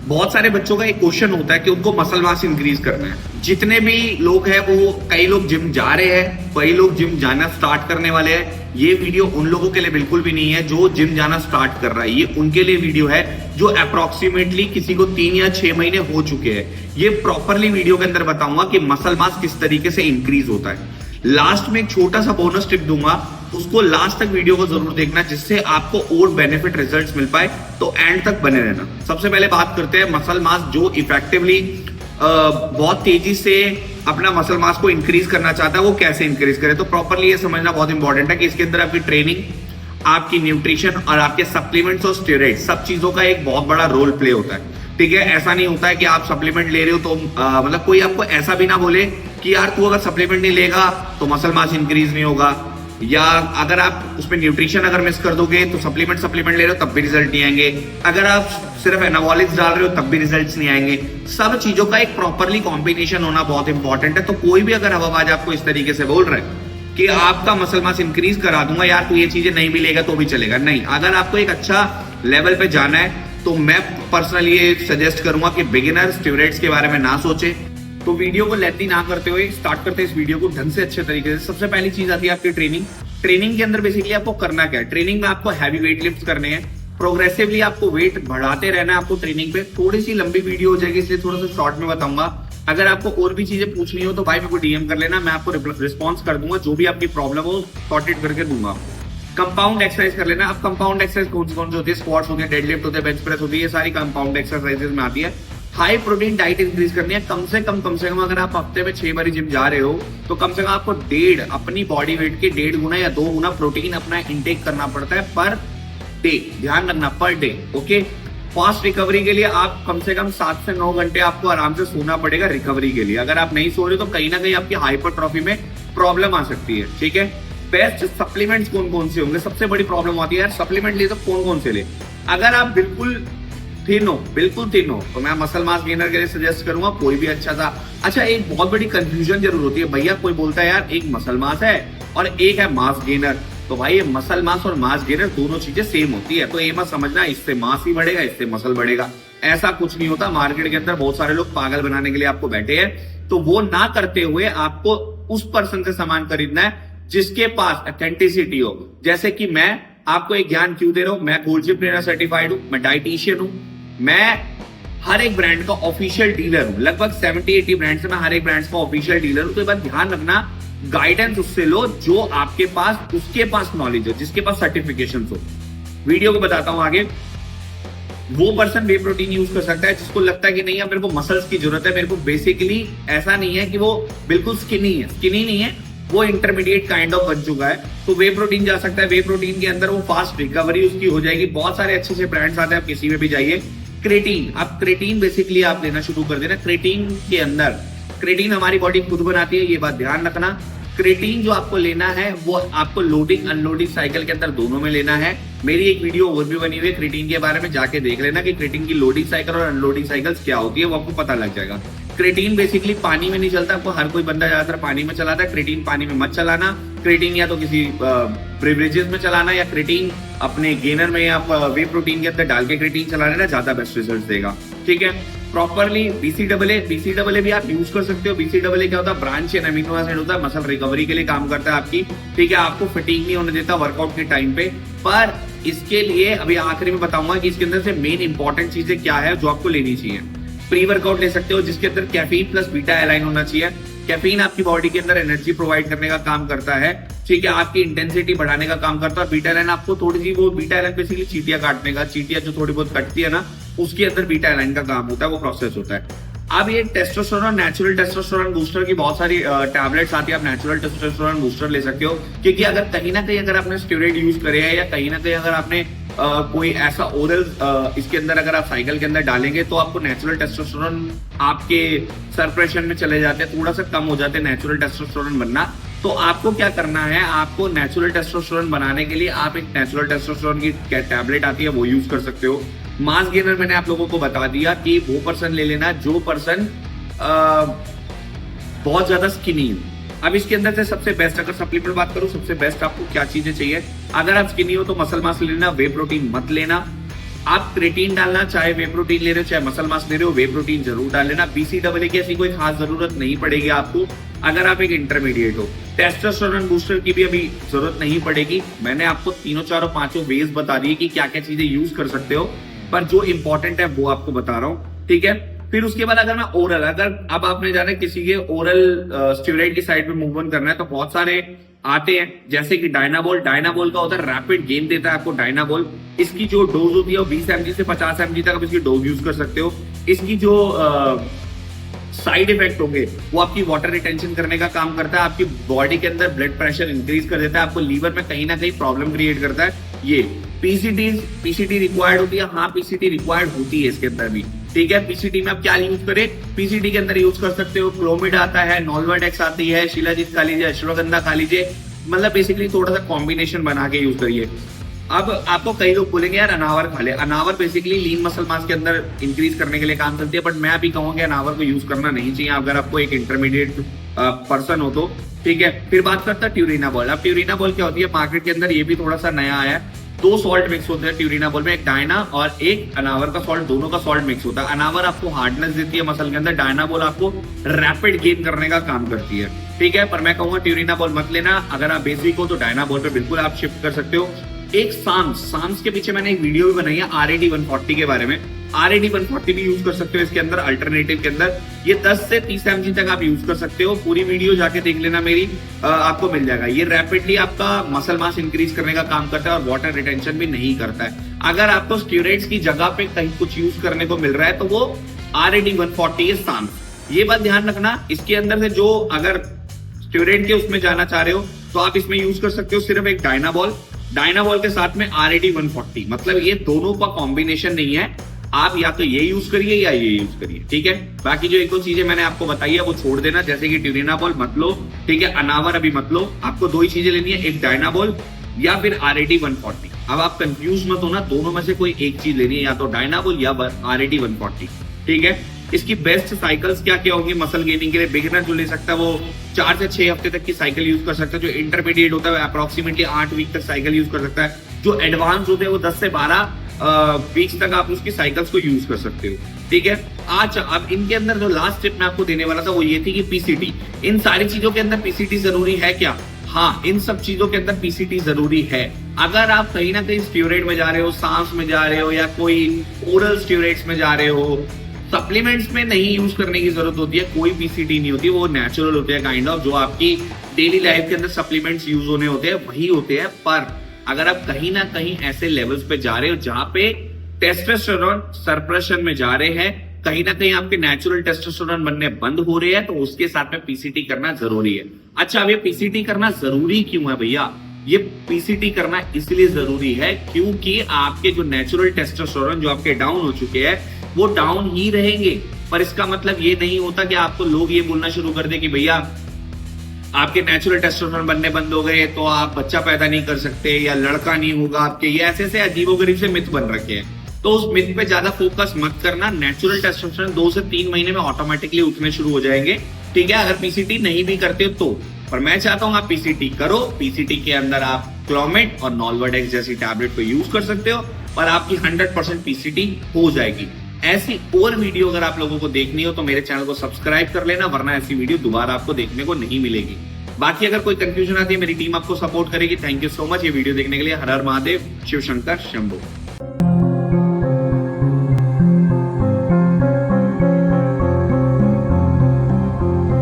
बहुत सारे बच्चों का एक क्वेश्चन होता है कि उनको मसल मास इंक्रीज करना है। जितने भी लोग हैं वो कई लोग जिम जा रहे हैं, कई लोग जिम जाना स्टार्ट करने वाले हैं। ये वीडियो उन लोगों के लिए बिल्कुल भी नहीं है जो जिम जाना स्टार्ट कर रहा है। ये उनके लिए वीडियो है जो अप्रोक्सीमेटली किसी को 3 या 6 महीने हो चुके हैं। ये प्रॉपरली वीडियो के अंदर बताऊंगा कि मसल मास किस तरीके से इंक्रीज होता है। लास्ट में एक छोटा सा बोनस टिप दूंगा, उसको लास्ट तक वीडियो को जरूर देखना जिससे आपको और बेनिफिट रिजल्ट्स मिल पाए। तो एंड तक बने रहना। सबसे पहले बात करते हैं मसल मास जो इफेक्टिवली बहुत तेजी से अपना मसल मास को इंक्रीज करना चाहता है, वो कैसे इंक्रीज करे। तो प्रॉपरली ये समझना बहुत इंपॉर्टेंट है कि इसके अंदर आपकी ट्रेनिंग, आपकी न्यूट्रिशन और आपके सप्लीमेंट्स और स्टेरॉइड सब चीजों का एक बहुत बड़ा रोल प्ले होता है। ठीक है, ऐसा नहीं होता है कि आप सप्लीमेंट ले रहे हो तो मतलब कोई आपको ऐसा भी ना बोले कि यार तू अगर सप्लीमेंट नहीं लेगा तो मसल मास इंक्रीज नहीं होगा, या अगर आप उसमें न्यूट्रिशन अगर मिस कर दोगे तो सप्लीमेंट ले रहे हो तब भी रिजल्ट नहीं आएंगे, अगर आप सिर्फ एनाबॉलिक्स डाल रहे हो तब भी रिजल्ट्स नहीं आएंगे। सब चीजों का एक प्रॉपरली कॉम्बिनेशन होना बहुत इंपॉर्टेंट है। तो कोई भी अगर हवाबाज आपको इस तरीके से बोल रहा है कि आपका मसल मास इंक्रीज करा दूंगा यार तो ये चीजें नहीं भी लेगा तो भी चलेगा, नहीं। अगर आपको एक अच्छा लेवल पे जाना है तो मैं पर्सनली ये सजेस्ट करूंगा कि बिगिनर स्टेरॉइड्स के बारे में ना सोचे। तो वीडियो को लेंथी ना करते हुए स्टार्ट करते हैं इस वीडियो को ढंग से अच्छे तरीके से। सबसे पहली चीज आती है आपकी ट्रेनिंग। ट्रेनिंग के अंदर बेसिकली आपको करना क्या है, ट्रेनिंग में आपको हैवी वेट लिफ्ट करने हैं, प्रोग्रेसिवली आपको वेट बढ़ाते रहना है आपको ट्रेनिंग पे। थोड़ी सी लंबी वीडियो हो जाएगी इसलिए थोड़ा सा शॉर्ट में बताऊंगा। अगर आपको और भी चीजें पूछनी हो तो भाई मेरे को डीएम कर लेना, मैं आपको रिस्पॉन्स कर दूंगा, जो भी आपकी प्रॉब्लम हो सॉर्टेड करके दूंगा। कंपाउंड एक्सरसाइज कर लेना। अब कंपाउंड एक्सरसाइज कौन सी होती है, स्क्वाट्स होती है, डेडलिफ्ट होते हैं, बेंच प्रेस होती है, ये सारी कंपाउंड एक्सरसाइजेज में आती है। हाई प्रोटीन डाइट इंक्रीज करनी है। कम से कम अगर आप हफ्ते में 6 बार जिम जा रहे हो तो कम से कम आपको अपनी बॉडी वेट के 1.5 गुना या 2 गुना प्रोटीन अपना इंटेक करना पड़ता है पर डे। ध्यान रखना, per day. Okay, fast recovery के लिए आप कम से कम 7 से 9 घंटे आपको आराम से सोना पड़ेगा रिकवरी के लिए। अगर आप नहीं सो रहे तो कहीं ना कहीं आपकी हाइपरट्रॉफी में प्रॉब्लम आ सकती है। ठीक है, बेस्ट सप्लीमेंट्स कौन से होंगे, सबसे बड़ी प्रॉब्लम आती है यार सप्लीमेंट ले तो कौन से ले। अगर आप बिल्कुल थिन हो तो मैं मसल मास गेनर के लिए सजेस्ट करूंगा कोई भी अच्छा था। अच्छा, एक बहुत बड़ी कंफ्यूजन जरूर होती है भैया, कोई बोलता है यार एक मसल मास है और एक है मास गेनर, तो भाई ये मसल मास और मास गेनर दोनों चीजें सेम होती है। तो ये मत समझना इससे मास ही बढ़ेगा इससे मसल बढ़ेगा, ऐसा कुछ नहीं होता। मार्केट के अंदर बहुत सारे लोग पागल बनाने के लिए आपको बैठे हैं, तो वो ना करते हुए आपको उस पर्सन से सामान खरीदना है जिसके पास ऑथेंटिसिटी हो। जैसे कि मैं आपको एक ज्ञान क्यों दे रहा हूं, मैं गोल्ड जिम ट्रेनर सर्टिफाइड हूं, मैं डाइटिशियन हूं, मैं हर एक ब्रांड का ऑफिशियल डीलर हूं। लगभग 70-80 ब्रांड से मैं हर एक ब्रांड का ऑफिशियल डीलर हूं। तो ये बात ध्यान रखना, गाइडेंस उससे लो जो आपके पास उसके पास नॉलेज हो, जिसके पास सर्टिफिकेशन हो। वीडियो को बताता हूं आगे। वो पर्सन वे प्रोटीन यूज कर सकता है जिसको लगता है कि नहीं अब मेरे को मसल्स की जरूरत है। मेरे को बेसिकली ऐसा नहीं है कि वो बिल्कुल स्किनी नहीं है, वो इंटरमीडिएट काइंड ऑफ बन चुका है, तो वे प्रोटीन जा सकता है। वे प्रोटीन के अंदर वो फास्ट रिकवरी उसकी हो जाएगी। बहुत सारे अच्छे ब्रांड्स आते हैं, आप किसी में भी जाइए। क्रेटीन, अब क्रेटीन बेसिकली आप लेना शुरू कर देना। क्रेटीन के अंदर, क्रेटीन हमारी बॉडी खुद बनाती है, ये बात ध्यान रखना। क्रेटीन जो आपको लेना है वो आपको लोडिंग अनलोडिंग साइकिल के अंदर दोनों में लेना है। मेरी एक वीडियो और भी बनी हुई है क्रेटीन के बारे में, जाके देख लेना कि क्रेटीन की लोडिंग साइकिल और अनलोडिंग साइकिल्स क्या होती है, वो आपको पता लग जाएगा। क्रेटीन बेसिकली पानी में नहीं चलता, आपको हर कोई बंदा ज्यादातर पानी में चलाता है। क्रेटीन पानी में मत चलाना। क्रेटीन या तो किसी ब्रेवरेजेस में चलाना या क्रेटीन अपने गेनर में या वे प्रोटीन के अंदर डाल के क्रेटीन चला लेना, ज्यादा बेस्ट रिजल्ट देगा। ठीक है, प्रॉपरली बीसीडब्ल्यू भी आप यूज कर सकते हो। बीसीडब्ल्यू क्या होता है, ब्रांच एंड अमीनो एसिड होता है, मसल रिकवरी के लिए काम करता है आपकी। ठीक है, आपको फटीग नहीं होने देता वर्कआउट के टाइम पे। पर इसके लिए अभी आखिरी में बताऊंगा कि इसके अंदर से मेन इंपॉर्टेंट चीजें क्या है जो आपको लेनी चाहिए। प्री वर्कआउट ले सकते हो जिसके अंदर कैफीन प्लस बीटा एलाइन होना चाहिए। कैफीन आपकी बॉडी के अंदर एनर्जी प्रोवाइड करने का काम करता है। ठीक है, आपकी इंटेंसिटी बढ़ाने का काम करता है। बीटा एलाइन आपको थोड़ी सी, वो बीटा एलाइन बेसिकली चीटियां काटने का, चीटियां जो थोड़ी बहुत कटती है ना, उसके अंदर बीटा एलाइन का काम होता है, वो प्रोसेस होता है। अब ये टेस्टोस्टेरोन, नेचुरल टेस्टोस्टेरोन बूस्टर की बहुत सारी टैबलेट्स आती है, आप नेचुरल टेस्टोस्टेरोन बूस्टर ले सकते हो। क्योंकि अगर कहीं ना कहीं अगर आपने स्टेरॉइड यूज करे हैं या कहीं ना कहीं अगर आपने कोई ऐसा ओरल इसके अंदर अगर आप साइकिल के अंदर डालेंगे तो आपको नेचुरल टेस्टोस्टेरोन आपके सरप्रेशन में चले जाते हैं, थोड़ा सा कम हो जाते हैं नेचुरल टेस्टोस्टेरोन बनना। तो आपको क्या करना है, आपको नेचुरल टेस्टोस्टेरोन बनाने के लिए आप एक नेचुरल टेस्टोस्टेरोन की टैबलेट आती है वो यूज कर सकते हो। मास गेनर मैंने आप लोगों को बता दिया कि वो पर्सन ले लेना जो पर्सन बहुत ज्यादा स्किनी हो। अब इसके अंदर से सबसे बेस्ट अगर सप्लीमेंट बात करूं, सबसे बेस्ट आपको क्या चीजें चाहिए। अगर आप स्किनी हो तो मसल मास लेना, वे प्रोटीन मत लेना। आप क्रिएटिन डालना, चाहे वे प्रोटीन ले रहे हो चाहे मसल मास ले रहे हो, वे प्रोटीन जरूर डाल लेना। BCAA की ऐसी कोई खास जरूरत नहीं पड़ेगी आपको अगर आप एक इंटरमीडिएट हो। टेस्टोस्टेरोन बूस्टर की भी अभी जरूरत नहीं पड़ेगी। मैंने आपको तीनों चारों पांचों वेज बता दिए कि क्या क्या चीजें यूज कर सकते हो, पर जो इंपॉर्टेंट है वो आपको बता रहा हूँ, ठीक है। फिर उसके बाद अगर मैं ओरल, अगर अब आपने जाना किसी के ओरल स्टेरॉइड की साइड पे मूव ऑन करना है तो बहुत सारे आते हैं, जैसे कि डायनाबोल। डायनाबोल का होता है रैपिड गेन देता है आपको डायनाबोल। इसकी जो डोज होती है वो 20 mg से 50 mg तक आप इसकी डोज यूज कर सकते हो। इसकी जो साइड इफेक्ट होंगे वो आपकी वाटर रिटेंशन करने का काम करता है, आपकी बॉडी के अंदर ब्लड प्रेशर इंक्रीज कर देता है, आपको लीवर में कहीं ना कहीं प्रॉब्लम क्रिएट करता है। ये पीसीटी रिक्वायर्ड होती है, हाँ पीसीटी रिक्वायर्ड होती है इसके अंदर भी, ठीक है। पीसीटी में आप क्या यूज करें, पीसीटी के अंदर यूज कर सकते हो क्लोमिड आता है, नॉल्वर्डेक्स आती है, शिलाजीत खा लीजिए, अश्वगंधा खा लीजिए, मतलब बेसिकली थोड़ा सा कॉम्बिनेशन बना के यूज करिए। अब आपको कई लोग बोलेंगे यार अनावर खा ले। अनावर बेसिकली लीन मसल मास के अंदर इंक्रीज करने के लिए काम करती है, बट मैं अभी कहूंगा अनावर को यूज करना नहीं चाहिए अगर आपको एक इंटरमीडिएट पर्सन हो तो, ठीक है। फिर बात करता है ट्यूरिनाबॉल। अब ट्यूरिनाबॉल क्या होती है, मार्केट के अंदर ये भी थोड़ा सा नया आया है। 2 सॉल्ट मिक्स होते हैं ट्यूरिनाबॉल में, एक डायना और एक अनावर का सॉल्ट, दोनों का सॉल्ट मिक्स होता है। अनावर आपको हार्डनेस देती है मसल के अंदर, डायनाबॉल आपको रैपिड गेन करने का काम करती है, ठीक है। पर मैं कहूंगा ट्यूरिनाबॉल मत लेना। अगर आप बेसिक हो तो डायनाबॉल पे बिल्कुल आप शिफ्ट कर सकते हो। एक साम्स के पीछे मैंने एक वीडियो भी बनाई है RAD 140 के बारे में। RAD 140 भी यूज कर सकते हो इसके अंदर, अल्टरनेटिव के अंदर। ये 10 से 30 mg तक आप यूज कर सकते हो। पूरी वीडियो जाके देख लेना मेरी, आपको मिल जाएगा। ये रैपिडली आपका मसल मास इंक्रीज करने का काम करता है और वाटर रिटेंशन भी नहीं करता है। अगर आपको स्टेरॉइड्स की जगह पे कहीं कुछ यूज करने को मिल रहा है तो वो RAD 140 है, साम्स। ये बात ध्यान रखना। इसके अंदर से जो अगर स्टेरॉइड के उसमें जाना चाह रहे हो तो आप इसमें यूज कर सकते हो सिर्फ एक डायनाबॉल के साथ में RAD 140, मतलब ये दोनों का कॉम्बिनेशन नहीं है। आप या तो ये यूज करिए या ये यूज करिए, ठीक है। बाकी जो एक दो चीजें मैंने आपको बताई है वो छोड़ देना, जैसे कि ट्यूरिनाबॉल मत लो, ठीक है। अनावर अभी मत लो। आपको 2 ही चीजें लेनी है, एक डायनाबॉल या फिर RAD 140। अब आप कंफ्यूज मत होना, दोनों में से कोई एक चीज लेनी है, या तो डायनाबॉल या RAD 140, ठीक है। इसकी बेस्ट साइकिल्स क्या क्या होंगी मसल गेनिंग के लिए। बिगिनर जो ले सकता है वो 4 से 6 हफ्ते तक की साइकिल यूज कर सकता है। जो इंटरमीडिएट होता है अप्रोक्सीमेटली 8 वीक तक साइकिल यूज कर सकता है। जो एडवांस होते हैं वो 10 से 12 वीक्स तक आप उसकी साइकिल्स को यूज कर सकते हो, ठीक है। आज अब इनके अंदर जो लास्ट टिप मैं आपको देने वाला था वो ये थी कि पीसीटी। इन सारी चीजों के अंदर पीसीटी जरूरी है क्या? हाँ, इन सब चीजों के अंदर पीसीटी जरूरी है। अगर आप कहीं ना कहीं स्टेरॉइड में जा रहे हो, सांस में जा रहे हो, या कोई ओरल स्टेरॉइड्स में जा रहे हो, सप्लीमेंट्स में नहीं यूज करने की जरूरत होती है। कोई पीसीटी नहीं होती, वो नेचुरल होते हैं काइंड ऑफ। जो आपकी डेली लाइफ के अंदर सप्लीमेंट्स यूज होने होते हैं वही होते हैं। पर अगर आप कहीं ना कहीं ऐसे लेवल्स पे जा रहे हो जहां पे टेस्टोस्टेरोन सप्रेशन में जा रहे हैं, कहीं ना कहीं आपके नेचुरल टेस्टोस्टेरोन बनने बंद हो रहे हैं, तो उसके साथ में पीसीटी करना जरूरी है। अच्छा, अब ये पीसीटी करना जरूरी क्यों है भैया? ये पीसीटी करना इसलिए जरूरी है क्योंकि आपके जो नेचुरल टेस्टोस्टेरोन जो आपके डाउन हो चुके हैं वो डाउन ही रहेंगे। पर इसका मतलब ये नहीं होता कि आपको लोग ये बोलना शुरू कर दे कि भैया आपके नेचुरल टेस्टोस्टेरोन बनने बंद हो गए तो आप बच्चा पैदा नहीं कर सकते या लड़का नहीं होगा आपके। ये ऐसे ऐसे अजीबोगरीब से मिथ बन रखे हैं, तो उस मिथ पे ज्यादा फोकस मत करना। नेचुरल टेस्टोस्टेरोन 2 से 3 महीने में ऑटोमेटिकली उठने शुरू हो जाएंगे, ठीक है, अगर पीसीटी नहीं भी करते हो तो। पर मैं चाहता हूं आप पीसीटी करो। पीसीटी के अंदर आप क्लोमिड और नॉल्वर्डेक्स जैसी टैबलेट को यूज कर सकते हो और आपकी 100% पीसीटी हो जाएगी। ऐसी और वीडियो अगर आप लोगों को देखनी हो तो मेरे चैनल को सब्सक्राइब कर लेना, वरना ऐसी वीडियो दोबारा आपको देखने को नहीं मिलेगी। बाकी अगर कोई कंफ्यूजन आती है मेरी टीम आपको सपोर्ट करेगी। थैंक यू सो मच ये वीडियो देखने के लिए। हर हर महादेव, शिव शंकर शंभू।